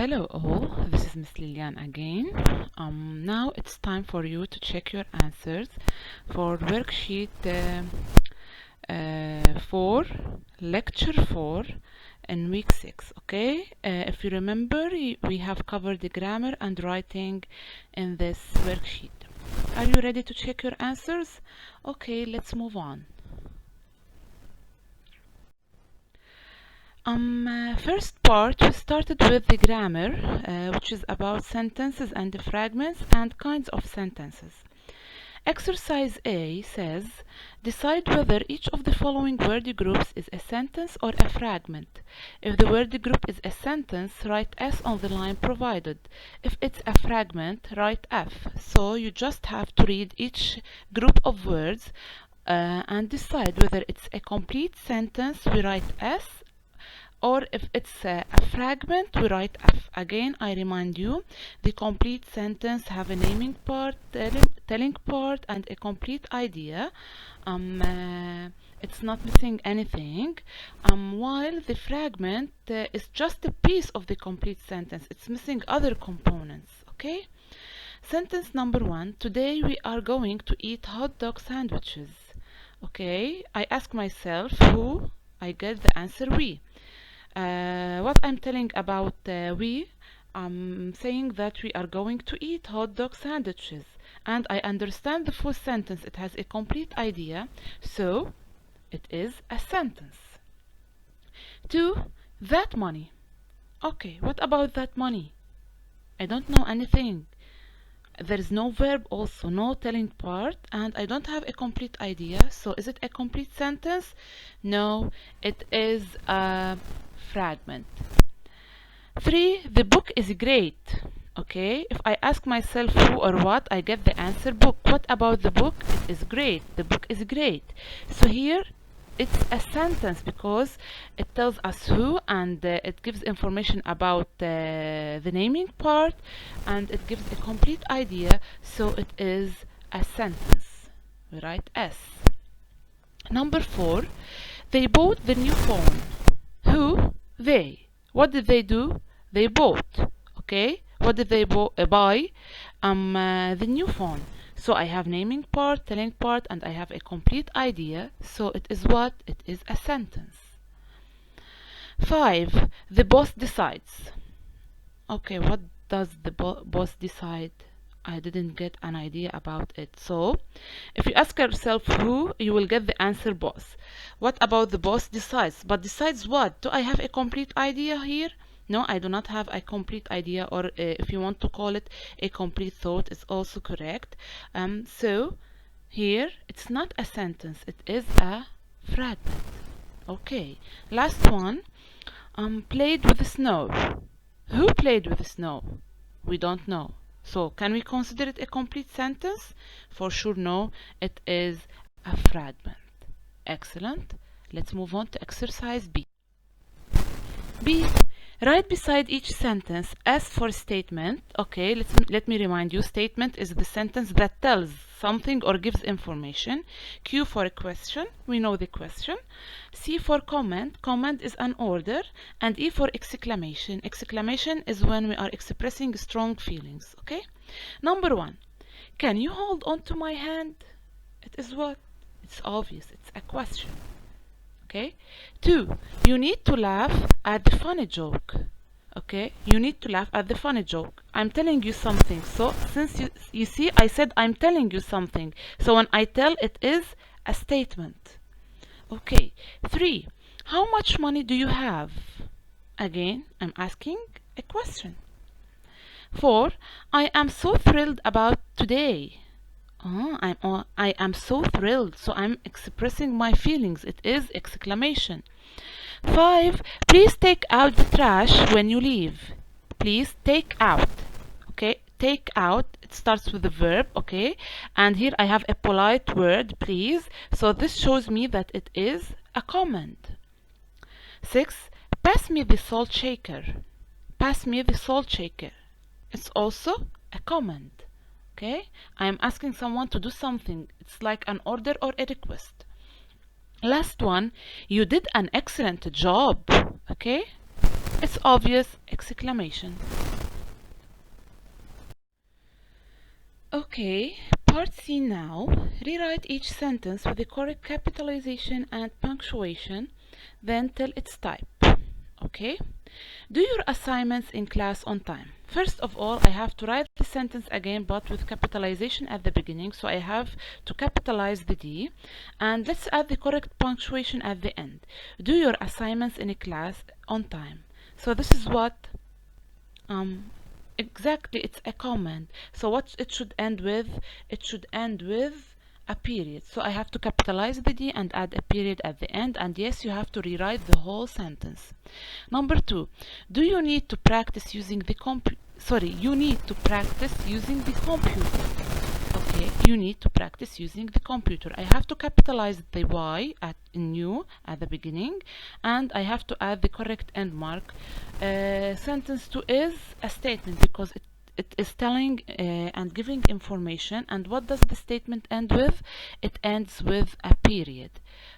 Hello all, this is Miss Lilian again. Now it's time for you to check your answers for worksheet 4, lecture 4 in week 6. Okay, if you remember, we have covered the grammar and writing in this worksheet. Are you ready to check your answers? Okay, let's move on. First part, we started with the grammar, which is about sentences and the fragments and kinds of sentences. Exercise A says, decide whether each of the following word groups is a sentence or a fragment. If the word group is a sentence, write S on the line provided. If it's a fragment, write F. So you just have to read each group of words and decide whether it's a complete sentence, we write S, or if it's a fragment, we write F. Again, I remind you, the complete sentence have a naming part, telling part, and a complete idea. It's not missing anything. While the fragment is just a piece of the complete sentence. It's missing other components. Okay? Sentence number 1. Today we are going to eat hot dog sandwiches. Okay? I ask myself who. I get the answer we. What I'm telling about we, I'm saying that we are going to eat hot dog sandwiches, and I understand the full sentence. It has a complete idea, so it is a sentence. 2. That money. Okay, what about that money? I don't know anything. There is no verb, also no telling part, and I don't have a complete idea. So is it a complete sentence? No, it is a fragment. 3. The book is great. Okay, if I ask myself who or what, I get the answer book. What about the book? It is great. The book is great. So here it's a sentence because it tells us who, and it gives information about the naming part, and it gives a complete idea, so it is a sentence. We write S. Number 4. They bought the new phone. Who? They. What did they do? They bought. Okay, what did they buy? The new phone. So I have naming part, telling part, and I have a complete idea. So it is what? It is a sentence. 5. The boss decides. Okay, what does the boss decide? I didn't get an idea about it. So if you ask yourself who, you will get the answer boss. What about the boss decides? But decides what? Do I have a complete idea here? No, I do not have a complete idea, or if you want to call it a complete thought, it's also correct. So here it's not a sentence, it is a fragment. Okay, last one. Played with the snow. Who played with the snow? We don't know. So can we consider it a complete sentence? For sure no, it is a fragment. Excellent. Let's move on to exercise B. B. Write beside each sentence S for statement. Okay, let me remind you, statement is the sentence that tells something or gives information. Q for a question, we know the question. C for comment, comment is an order. And E for exclamation, exclamation is when we are expressing strong feelings. Okay, number 1. Can you hold on to my hand? It is what? It's obvious, it's a question. Okay. 2. You need to laugh at the funny joke. Okay, you need to laugh at the funny joke. I'm telling you something. So since you see, I said I'm telling you something. So when I tell, it is a statement. Okay. 3. How much money do you have? Again, I'm asking a question. 4. I am so thrilled about today. I am so thrilled, so I'm expressing my feelings. It is exclamation. 5. Please take out the trash when you leave. Please take out. Okay, take out, it starts with the verb. Okay, and here I have a polite word, please. So this shows me that it is a command. 6. Pass me the salt shaker. Pass me the salt shaker. It's also a command. Okay, I am asking someone to do something. It's like an order or a request. Last one, you did an excellent job. Okay, It's obvious! Exclamation. Okay, part C now. Rewrite each sentence with the correct capitalization and punctuation, then tell its type. Okay? Do your assignments in class on time. First of all, I have to write the sentence again, but with capitalization at the beginning, so I have to capitalize the D, and let's add the correct punctuation at the end. Do your assignments in a class on time. So this is what exactly, it's a command. So what it should end with? It should end with a period. So I have to capitalize the D and add a period at the end, and yes, you have to rewrite the whole sentence. Number 2, do you need to practice using the you need to practice using the computer. Okay, you need to practice using the computer. I have to capitalize the Y in new at the beginning, and I have to add the correct end mark. Sentence 2 is a statement because it is telling and giving information. And what does the statement end with? It ends with a period.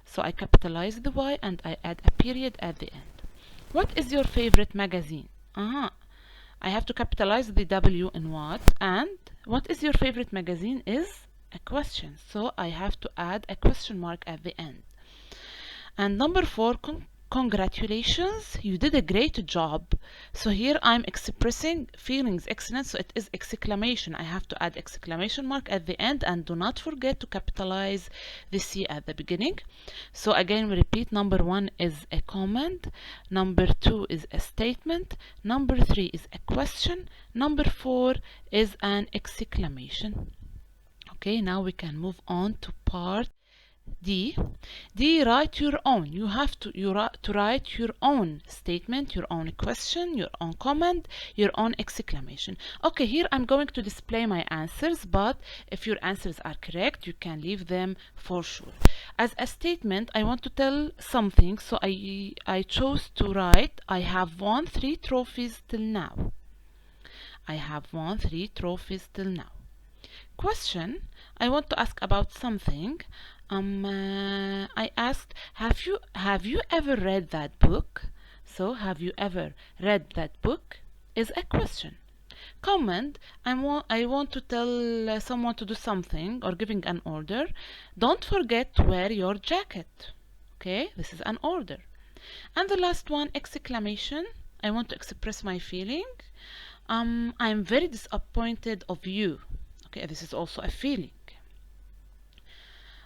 So I capitalize the Y and I add a period at the end. What is your favorite magazine? I have to capitalize the W in what, and what is your favorite magazine is a question, so I have to add a question mark at the end. And number 4, congratulations, you did a great job. So here I'm expressing feelings excellent, so it is exclamation. I have to add exclamation mark at the end, and do not forget to capitalize the C at the beginning. So again we repeat, number 1 is a command, number 2 is a statement, number 3 is a question, number 4 is an exclamation. Okay, now we can move on to part D. Write your own. You have to write your own statement, your own question, your own comment, your own exclamation. Okay, here I'm going to display my answers, but if your answers are correct, you can leave them for sure. As a statement, I want to tell something, so I chose to write, I have won 3 trophies till now. I have won 3 trophies till now. Question, I want to ask about something. I asked, have you ever read that book? So have you ever read that book is a question. Comment, I want to tell someone to do something or giving an order. Don't forget to wear your jacket. Okay, this is an order. And the last one, exclamation, I want to express my feeling. I'm very disappointed of you. Okay, this is also a feeling.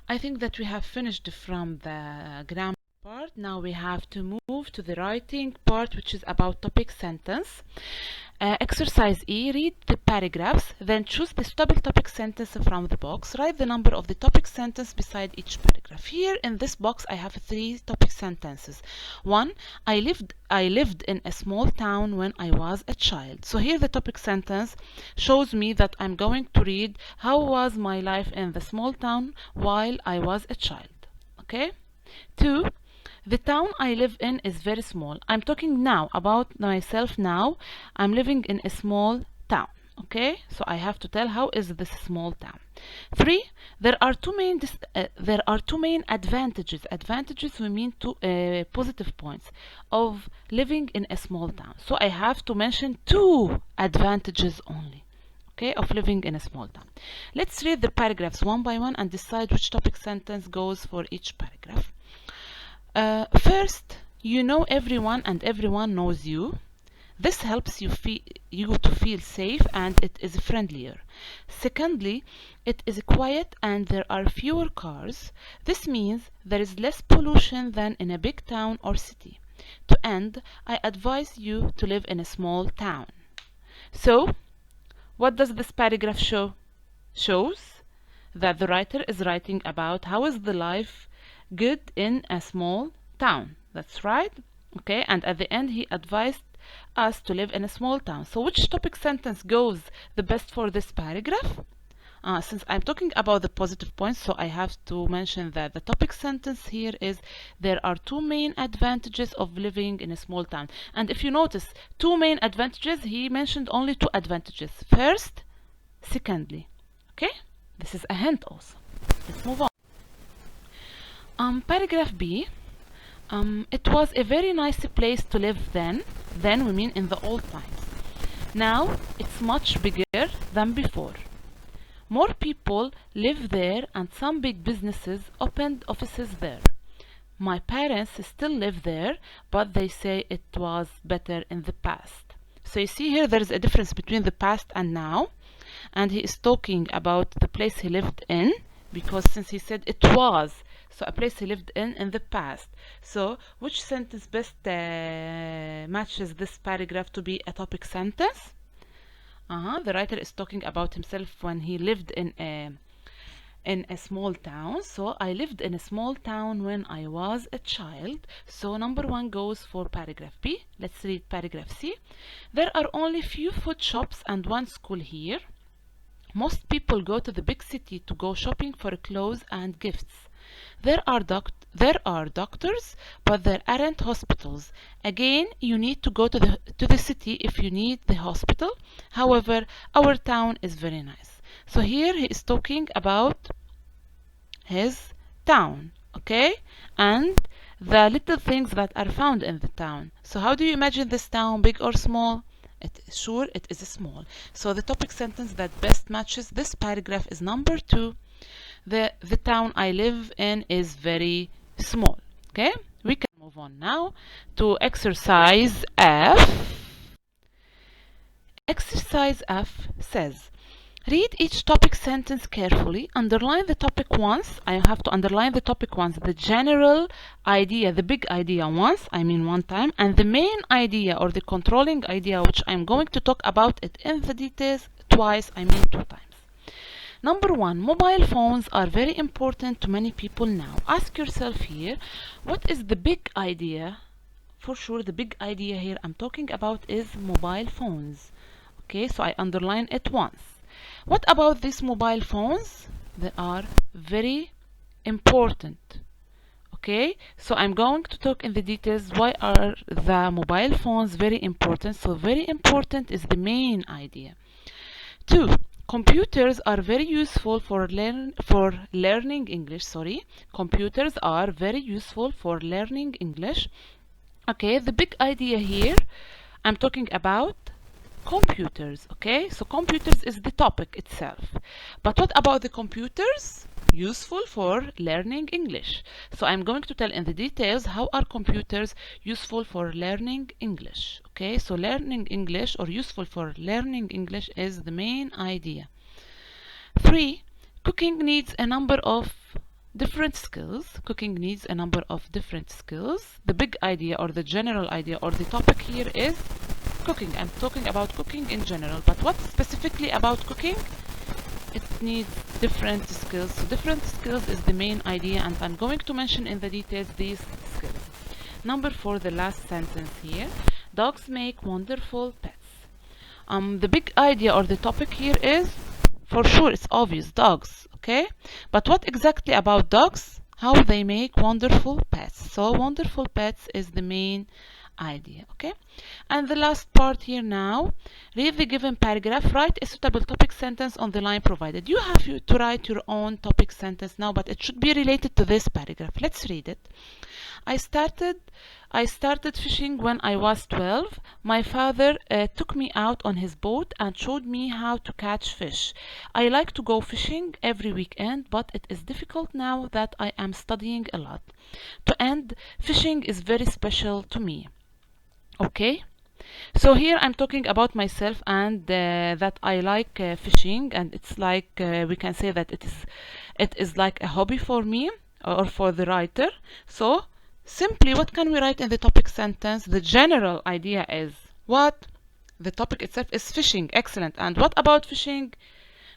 I think that we have finished from the grammar part. Now we have to move to the writing part, which is about topic sentence. Exercise E, read the paragraphs, then choose the suitable topic sentence from the box. Write the number of the topic sentence beside each paragraph. Here in this box I have 3 topic sentences. 1, I lived in a small town when I was a child. So here the topic sentence shows me that I'm going to read how was my life in the small town while I was a child. Okay? 2, the town I live in is very small. I'm talking now about myself now. I'm living in a small town. Okay, so I have to tell how is this small town. 3, there are two main advantages. Advantages, we mean two positive points of living in a small town. So I have to mention 2 advantages only. Okay, of living in a small town. Let's read the paragraphs one by one and decide which topic sentence goes for each paragraph. First, you know everyone and everyone knows you. This helps you to feel safe and it is friendlier. Secondly, it is quiet and there are fewer cars. This means there is less pollution than in a big town or city. To end, I advise you to live in a small town. So, what does this paragraph show? Shows that the writer is writing about how is the life good in a small town. That's right. Okay, and at the end he advised us to live in a small town. So which topic sentence goes the best for this paragraph? Since I'm talking about the positive points, so I have to mention that the topic sentence here is there are 2 main advantages of living in a small town. And if you notice, 2 main advantages, he mentioned only 2 advantages. First, secondly. Okay, this is a hint also. Let's move on. Paragraph B, It was a very nice place to live then. Then we mean in the old times. Now it's much bigger than before. More people live there and some big businesses opened offices there. My parents still live there, but they say it was better in the past. So you see here there is a difference between the past and now. And he is talking about the place he lived in, because since he said it was, so a place he lived in the past. So which sentence best matches this paragraph to be a topic sentence? The writer is talking about himself when he lived in a small town. So I lived in a small town when I was a child. So number one goes for paragraph B. Let's read paragraph C. There are only few food shops and one school here. Most people go to the big city to go shopping for clothes and gifts. There are doctors, but there aren't hospitals. Again, you need to go to the city if you need the hospital. However, our town is very nice. So here he is talking about his town, okay? And the little things that are found in the town. So how do you imagine this town, big or small? Sure, it is small. So the topic sentence that best matches this paragraph is number 2. The town I live in is very small. Okay, we can move on now to exercise F. Exercise F says, read each topic sentence carefully. Underline the topic once. I have to underline the topic once. The general idea, the big idea once, I mean one time. And the main idea or the controlling idea, which I'm going to talk about it in the details twice, I mean 2 times. Number 1, mobile phones are very important to many people now. Ask yourself here, what is the big idea? For sure, the big idea here I'm talking about is mobile phones. Okay, so I underline it once. What about these mobile phones? They are very important. Okay, so I'm going to talk in the details why are the mobile phones very important. So very important is the main idea. 2, computers are very useful for learning English. Computers are very useful for learning English. Okay, the big idea here, I'm talking about computers. Okay, so computers is the topic itself. But what about the computers? Useful for learning English. So I'm going to tell in the details how are computers useful for learning English. Okay, so learning English or useful for learning English is the main idea. 3, cooking needs a number of different skills. Cooking needs a number of different skills. The big idea or the general idea or the topic here is cooking. I'm talking about cooking in general, but what specifically about cooking? It needs different skills. So different skills is the main idea, and I'm going to mention in the details these skills. Number 4, the last sentence here. Dogs make wonderful pets. The big idea or the topic here is, for sure, it's obvious, dogs. Okay, but what exactly about dogs? How they make wonderful pets. So wonderful pets is the main idea. Okay, and the last part here now, read the given paragraph, write a suitable topic sentence on the line provided. You have to write your own topic sentence now, but it should be related to this paragraph. Let's read it. I started fishing when I was 12. My father took me out on his boat and showed me how to catch fish. I like to go fishing every weekend, but it is difficult now that I am studying a lot. To end, fishing is very special to me. Okay, so here I'm talking about myself and that I like fishing, and it's like we can say that it is like a hobby for me or for the writer. So simply, what can we write in the topic sentence? The general idea is what? The topic itself is fishing. Excellent. And what about fishing?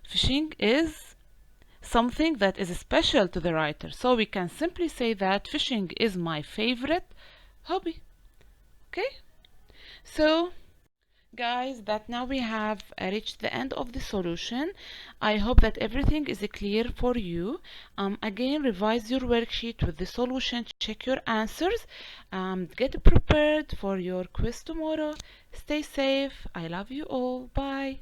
Fishing is something that is special to the writer. So we can simply say that fishing is my favorite hobby. Okay? So guys, that now we have reached the end of the solution. I hope that everything is clear for you. Again, revise your worksheet with the solution, check your answers, get prepared for your quiz tomorrow. Stay safe. I love you all. Bye.